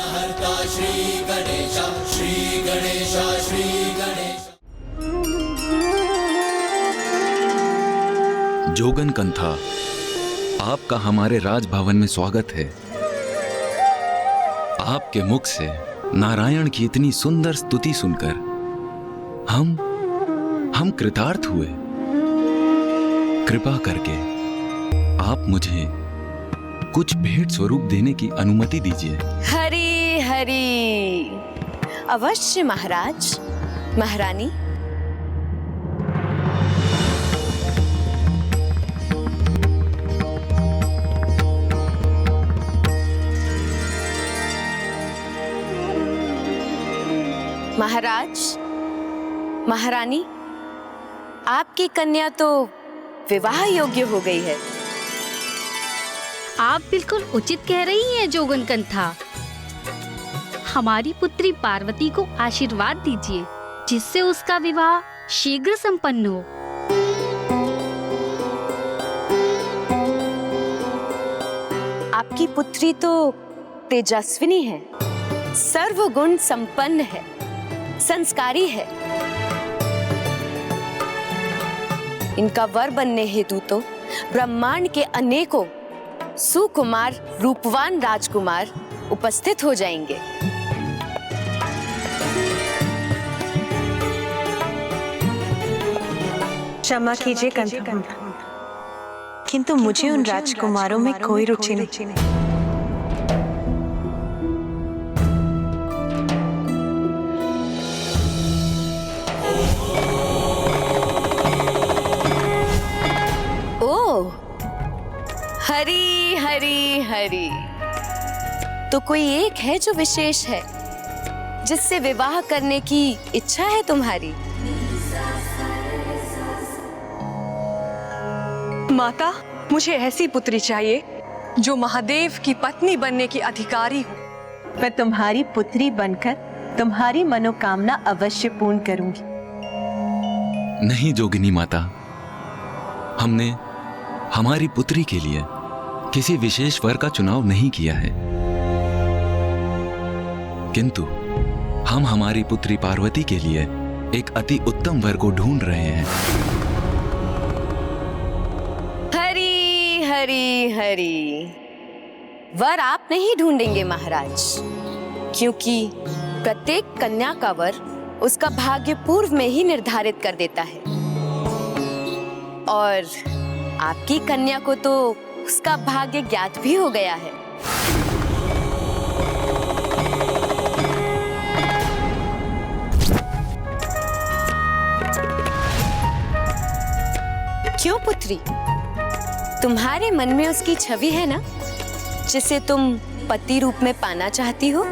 विघ्नहर्ता श्री गणेश, श्री गणेश, श्री गणेश। जोगन कंथा, आपका हमारे राजभवन में स्वागत है। आपके मुख से नारायण की इतनी सुंदर स्तुति सुनकर हम कृतार्थ हुए। कृपा करके आप मुझे कुछ भेंट स्वरूप देने की अनुमति दीजिए। हरि हरि, अवश्य महाराज। महारानी, महाराज, महारानी, आपकी कन्या तो विवाह योग्य हो गई है। आप बिल्कुल उचित कह रही हैं जोगन कंथा। हमारी पुत्री पार्वती को आशीर्वाद दीजिए जिससे उसका विवाह शीघ्र संपन्न हो। आपकी पुत्री तो तेजस्विनी है, सर्वगुण संपन्न है, संस्कारी है। इनका वर बनने हेतु तो ब्रह्मांड के अनेकों सुकुमार रूपवान राजकुमार उपस्थित हो जाएंगे। क्षमा कीजिए कंथा, किंतु मुझे उन राजकुमारों में कोई रुचि नहीं। हरी हरी हरी, तो कोई एक है जो विशेष है, जिससे विवाह करने की इच्छा है तुम्हारी? माता, मुझे ऐसी पुत्री चाहिए जो महादेव की पत्नी बनने की अधिकारी हो। मैं तुम्हारी पुत्री बनकर तुम्हारी मनोकामना अवश्य पूर्ण करूंगी। नहीं जोगिनी माता, हमने हमारी पुत्री के लिए किसी विशेष वर का चुनाव नहीं किया है, किंतु हम हमारी पुत्री पार्वती के लिए एक अति उत्तम वर को ढूंढ रहे हैं। हरी हरी हरी, वर आप नहीं ढूंढेंगे महाराज, क्योंकि प्रत्येक कन्या का वर उसका भाग्य पूर्व में ही निर्धारित कर देता है, और आपकी कन्या को तो उसका भाग्य ज्ञात भी हो गया है। क्यों पुत्री, तुम्हारे मन में उसकी छवि है ना, जिसे तुम पति रूप में पाना चाहती हो?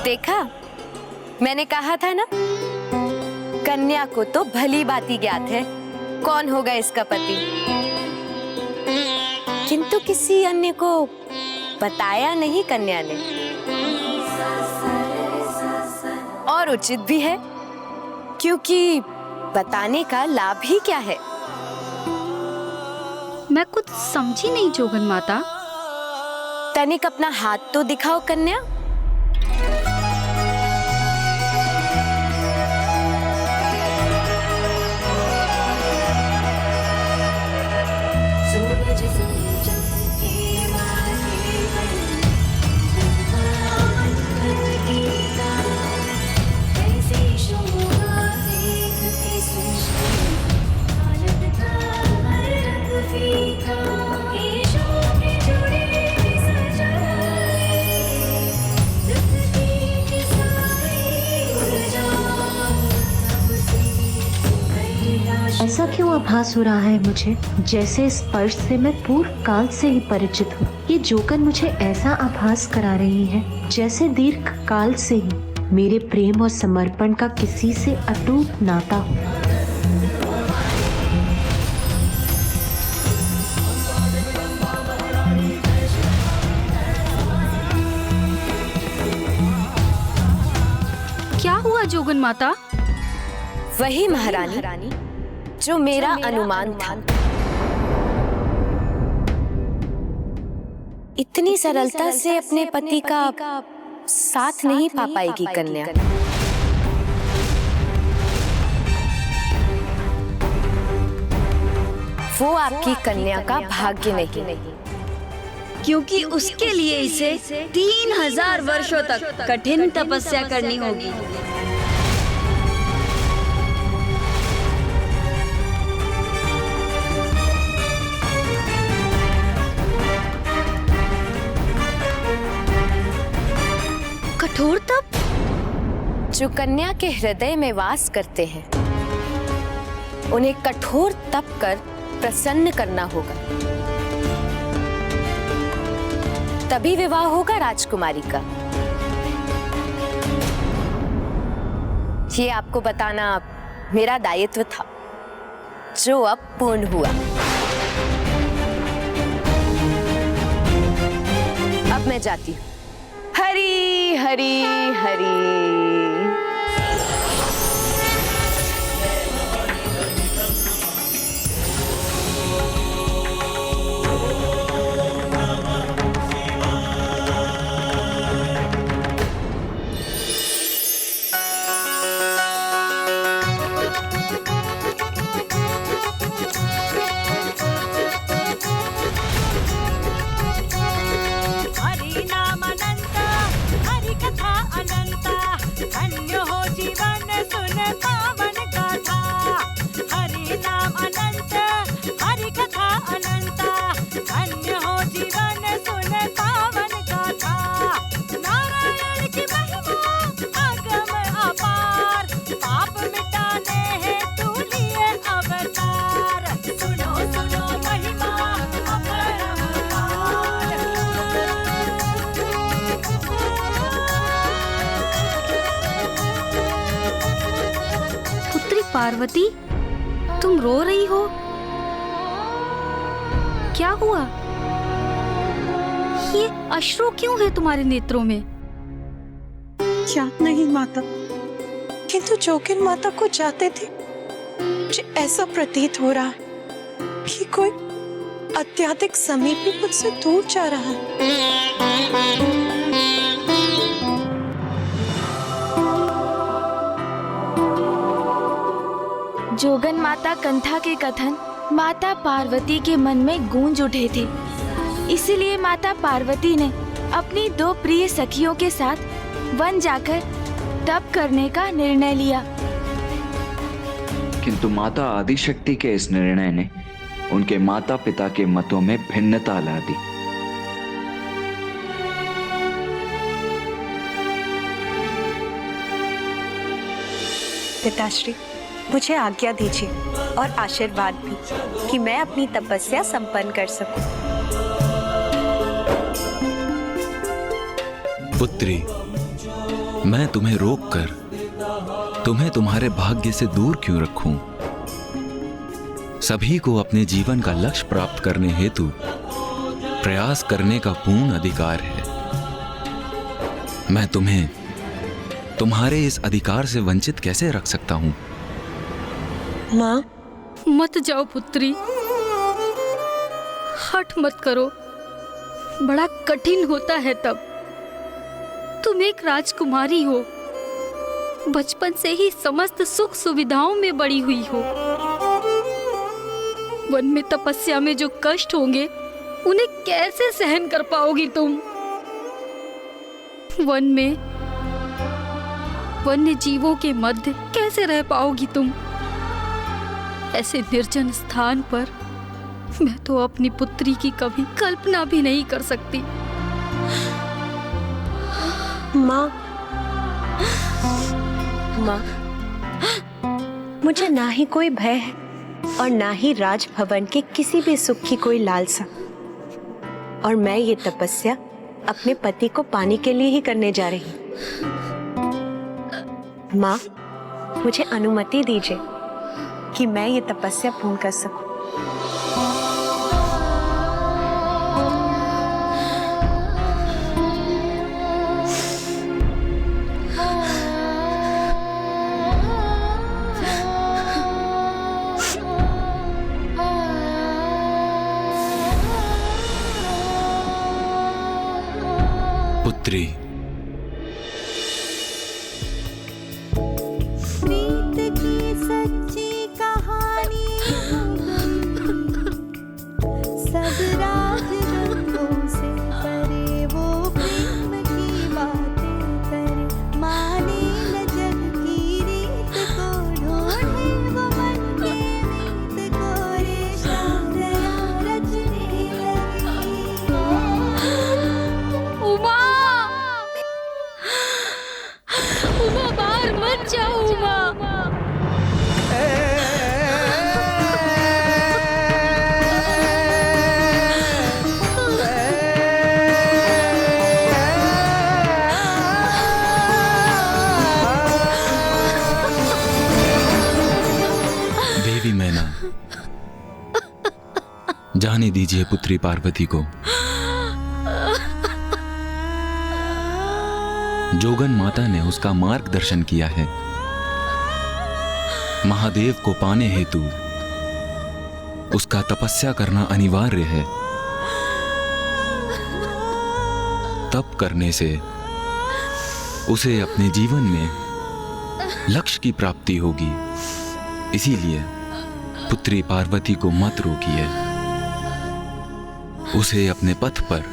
देखा, मैंने कहा था ना, कन्या को तो भली भांति ज्ञात है कौन होगा इसका पति, किंतु किसी अन्य को बताया नहीं कन्या ने। और उचित भी है, क्योंकि बताने का लाभ ही क्या है? मैं कुछ समझी नहीं जोगन माता। तनिक अपना हाथ तो दिखाओ कन्या। ऐसा क्यों आभास हो रहा है मुझे, जैसे स्पर्श से मैं पूर्व काल से ही परिचित हूँ। ये जोगन मुझे ऐसा आभास करा रही है जैसे दीर्घ काल से ही मेरे प्रेम और समर्पण का किसी से अटूट नाता हो। हुआ जोगन माता? वही महारानी जो मेरा अनुमान था। इतनी सरलता से अपने पति का साथ नहीं पा पाएगी कन्या। वो आपकी कन्या का भाग्य नहीं, क्योंकि उसके लिए इसे 3000 वर्षों तक कठिन तपस्या करनी होगी। कठोर तप? जो कन्या के हृदय में वास करते हैं उन्हें कठोर तप कर प्रसन्न करना होगा, तभी विवाह होगा राजकुमारी का। ये आपको बताना मेरा दायित्व था, जो अब पूर्ण हुआ। अब मैं जाती हूँ। हरी हरी हरी। पार्वती, तुम रो रही हो? क्या हुआ? ये अश्रु क्यों है तुम्हारे नेत्रों में? याद नहीं माता, किंतु जोगिन माता को जाते थे मुझे ऐसा प्रतीत हो रहा है कि कोई अत्यधिक समीपी मुझसे दूर जा रहा है। जोगन माता कंथा के कथन माता पार्वती के मन में गूंज उठे थे। इसीलिए माता पार्वती ने अपनी 2 प्रिय सखियों के साथ वन जाकर तप करने का निर्णय लिया। किंतु माता आदिशक्ति के इस निर्णय ने उनके माता पिता के मतों में भिन्नता ला दी। पिताश्री, मुझे आज्ञा दीजिए और आशीर्वाद भी कि मैं अपनी तपस्या संपन्न कर सकूं। पुत्री, मैं तुम्हें रोककर तुम्हें तुम्हारे भाग्य से दूर क्यों रखूं? सभी को अपने जीवन का लक्ष्य प्राप्त करने हेतु प्रयास करने का पूर्ण अधिकार है। मैं तुम्हें तुम्हारे इस अधिकार से वंचित कैसे रख सकता हूं? माँ, मत जाओ पुत्री, हठ मत करो, बड़ा कठिन होता है तब। तुम एक राजकुमारी हो, बचपन से ही समस्त सुख सुविधाओं में बड़ी हुई हो। वन में तपस्या में जो कष्ट होंगे उन्हें कैसे सहन कर पाओगी तुम? वन में वन्य जीवों के मध्य कैसे रह पाओगी तुम? ऐसे निर्जन स्थान पर मैं तो अपनी पुत्री की कभी कल्पना भी नहीं कर सकती। माँ, मुझे ना ही कोई भय है और ना ही राजभवन के किसी भी सुख की कोई लालसा। और मैं ये तपस्या अपने पति को पाने के लिए ही करने जा रही हूँ। माँ, मुझे अनुमति दीजिए कि मैं ये तपस्या पूर्ण कर सकूं। जाने दीजिए पुत्री पार्वती को। जोगन माता ने उसका मार्गदर्शन किया है। महादेव को पाने हेतु उसका तपस्या करना अनिवार्य है। तप करने से उसे अपने जीवन में लक्ष्य की प्राप्ति होगी। इसीलिए पुत्री पार्वती को मत रोकिए, उसे अपने पथ पर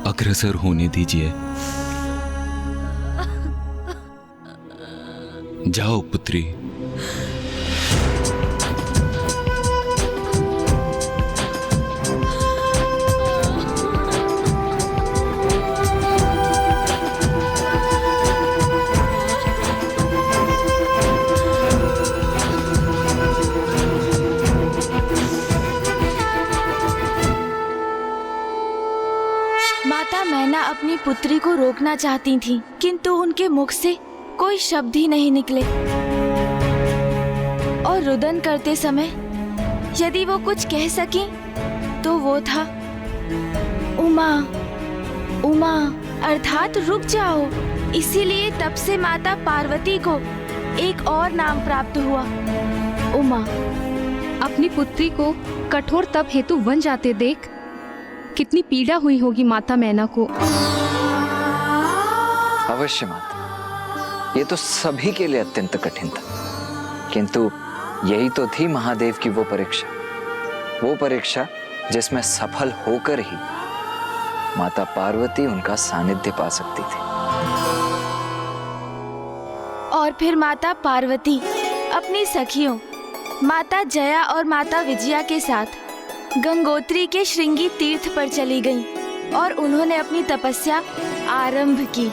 अग्रसर होने दीजिए। जाओ पुत्री। माता मैना अपनी पुत्री को रोकना चाहती थी, किंतु उनके मुख से कोई शब्द ही नहीं निकले और रुदन करते समय यदि वो कुछ कह सकी तो वो था उमा, उमा अर्थात रुक जाओ। इसीलिए तब से माता पार्वती को एक और नाम प्राप्त हुआ, उमा। अपनी पुत्री को कठोर तप हेतु वन जाते देख कितनी पीड़ा हुई होगी माता मैना को। अवश्य माता, ये तो सभी के लिए अत्यंत कठिन था, किंतु यही तो थी महादेव की वो परीक्षा जिसमें सफल होकर ही माता पार्वती उनका सानिध्य पा सकती थी। और फिर माता पार्वती अपनी सखियों माता जया और माता विजया के साथ गंगोत्री के श्रृंगी तीर्थ पर चली गईं और उन्होंने अपनी तपस्या आरंभ की।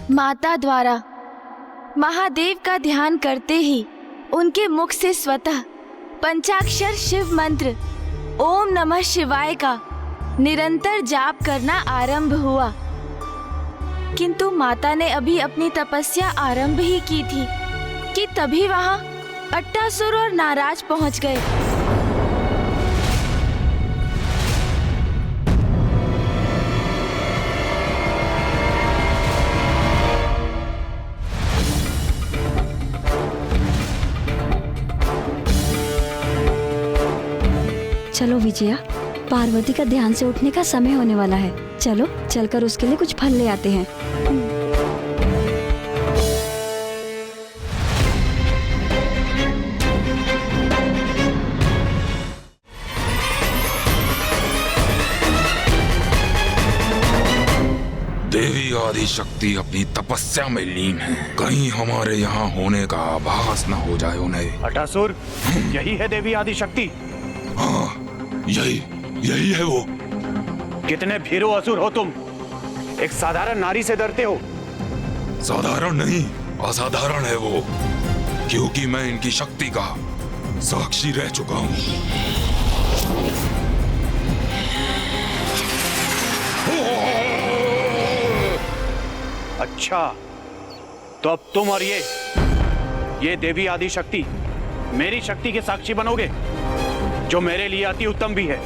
माता द्वारा महादेव का ध्यान करते ही उनके मुख से स्वतः पंचाक्षर शिव मंत्र ओम नमः शिवाय का निरंतर जाप करना आरंभ हुआ। किंतु माता ने अभी अपनी तपस्या आरंभ ही की थी कि तभी वहां अट्टासुर और नाराज पहुंच गए। चलो विजया, पार्वती का ध्यान से उठने का समय होने वाला है। चलो चलकर उसके लिए कुछ फल ले आते हैं। देवी आदि शक्ति अपनी तपस्या में लीन है, कहीं हमारे यहाँ होने का आभास न हो जाए उन्हें। अटासुर, यही है देवी आदि शक्ति? हाँ, यही है वो। कितने भीरू असुर हो तुम! एक साधारण नारी से डरते हो? साधारण नहीं, असाधारण है वो, क्योंकि मैं इनकी शक्ति का साक्षी रह चुका हूँ। अच्छा, तो अब तुम और ये देवी आदि शक्ति मेरी शक्ति के साक्षी बनोगे, जो मेरे लिए अति उत्तम भी है,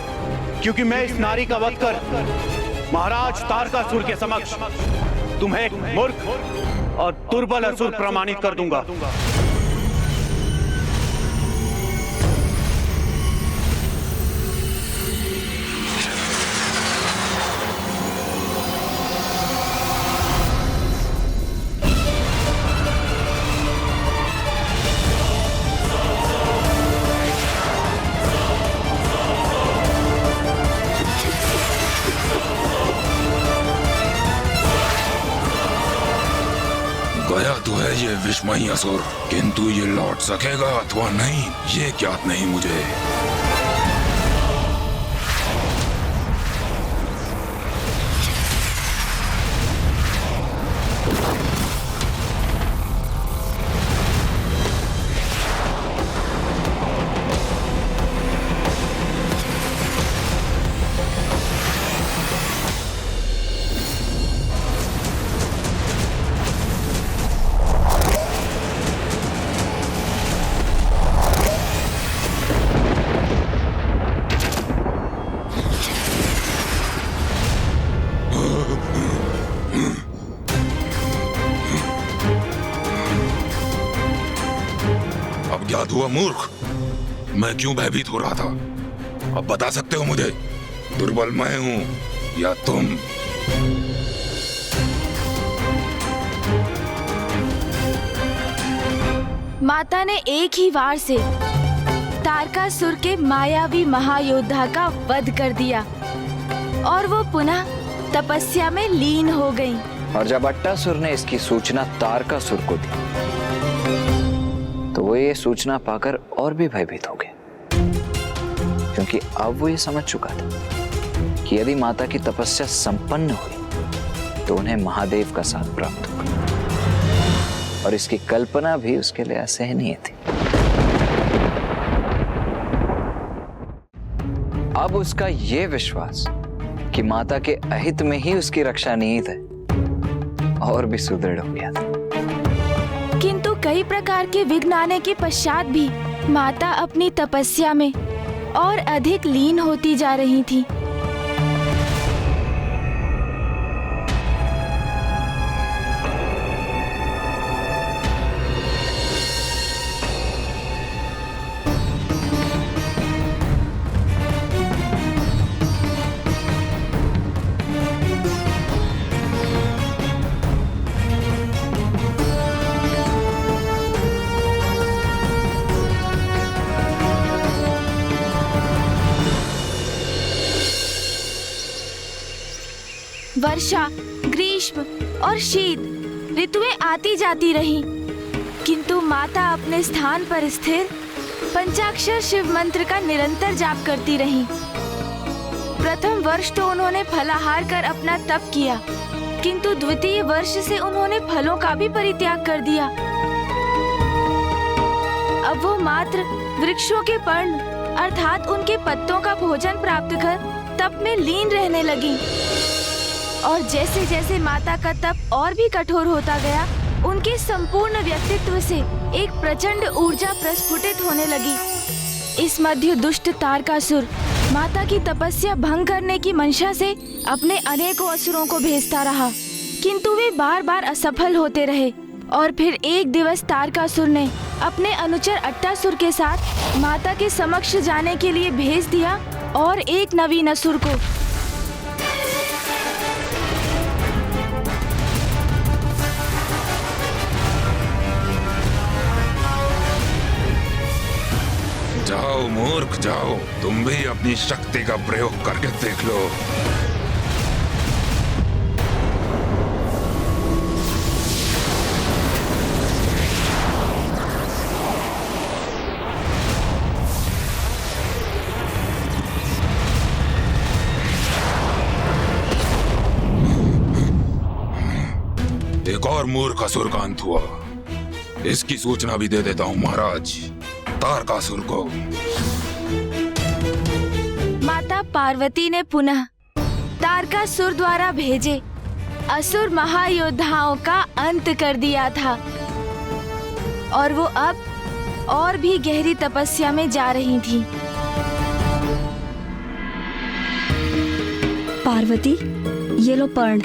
क्योंकि मैं इस नारी का वध कर महाराज तारकासुर के समक्ष तुम्हें एक मूर्ख और दुर्बल असुर प्रमाणित कर दूंगा। गया तो है ये विस्मयी असुर, किंतु ये लौट सकेगा अथवा नहीं ये ज्ञात नहीं मुझे। याद हुआ मूर्ख, मैं क्यों भयभीत हो रहा था? अब बता सकते हो मुझे, दुर्बल मैं हूं या तुम? माता ने एक ही वार से तारकासुर के मायावी महायोद्धा का वध कर दिया और वो पुनः तपस्या में लीन हो गईं। और जब अट्टासुर ने इसकी सूचना तारकासुर को दी तो वो ये सूचना पाकर और भी भयभीत हो गए, क्योंकि अब वो ये समझ चुका था कि यदि माता की तपस्या संपन्न हुई तो उन्हें महादेव का साथ प्राप्त होगा, और इसकी कल्पना भी उसके लिए असहनीय थी। अब उसका यह विश्वास कि माता के अहित में ही उसकी रक्षा निहित है और भी सुदृढ़ हो गया था। किंतु कई प्रकार के विघ्न आने के पश्चात भी माता अपनी तपस्या में और अधिक लीन होती जा रही थी। वर्षा, ग्रीष्म और शीत ऋतुएं आती जाती रहीं, किंतु माता अपने स्थान पर स्थिर पंचाक्षर शिव मंत्र का निरंतर जाप करती रहीं। प्रथम वर्ष तो उन्होंने फलाहार कर अपना तप किया, किंतु द्वितीय वर्ष से उन्होंने फलों का भी परित्याग कर दिया। अब वो मात्र वृक्षों के पर्ण अर्थात उनके पत्तों का भोजन प्राप्त कर तप में लीन रहने लगी। और जैसे जैसे माता का तप और भी कठोर होता गया, उनके संपूर्ण व्यक्तित्व से एक प्रचंड ऊर्जा प्रस्फुटित होने लगी। इस मध्य दुष्ट तारकासुर माता की तपस्या भंग करने की मंशा से अपने अनेकों असुरों को भेजता रहा, किंतु वे बार बार असफल होते रहे। और फिर एक दिवस तारकासुर ने अपने अनुचर अट्टासुर के साथ माता के समक्ष जाने के लिए भेज दिया और एक नवीन असुर को। जाओ मूर्ख जाओ, तुम भी अपनी शक्ति का प्रयोग करके देख लो। एक और मूर्ख असुर का अंत हुआ, इसकी सूचना भी दे देता हूँ महाराज तारकासुर को। माता पार्वती ने पुनः तारकासुर द्वारा भेजे असुर महायोद्धाओं का अंत कर दिया था और वो अब और भी गहरी तपस्या में जा रही थी। पार्वती, ये लो पर्ण।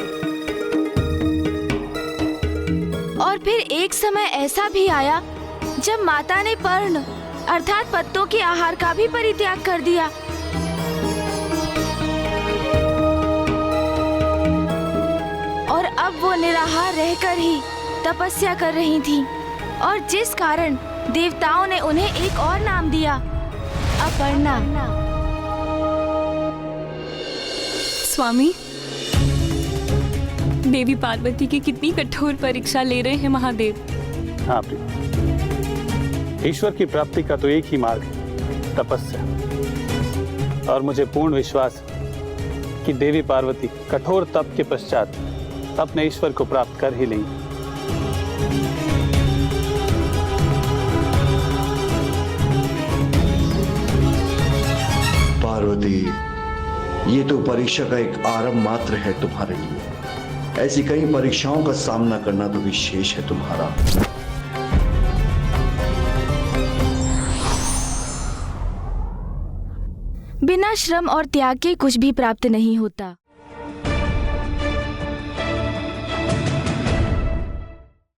और फिर एक समय ऐसा भी आया जब माता ने पर्ण अर्थात पत्तों के आहार का भी परित्याग कर दिया। और अब वो निराहार रहकर ही तपस्या कर रही थी, और जिस कारण देवताओं ने उन्हें एक और नाम दिया, अपर्णा। स्वामी, देवी पार्वती की कितनी कठोर परीक्षा ले रहे हैं महादेव। हाँ प्रिय, ईश्वर की प्राप्ति का तो एक ही मार्ग है, तपस्या। और मुझे पूर्ण विश्वास है कि देवी पार्वती कठोर तप के पश्चात अपने ईश्वर को प्राप्त कर ही लेंगी। पार्वती, ये तो परीक्षा का एक आरंभ मात्र है तुम्हारे लिए। ऐसी कई परीक्षाओं का सामना करना तो विशेष है तुम्हारा। बिना श्रम और त्याग के कुछ भी प्राप्त नहीं होता।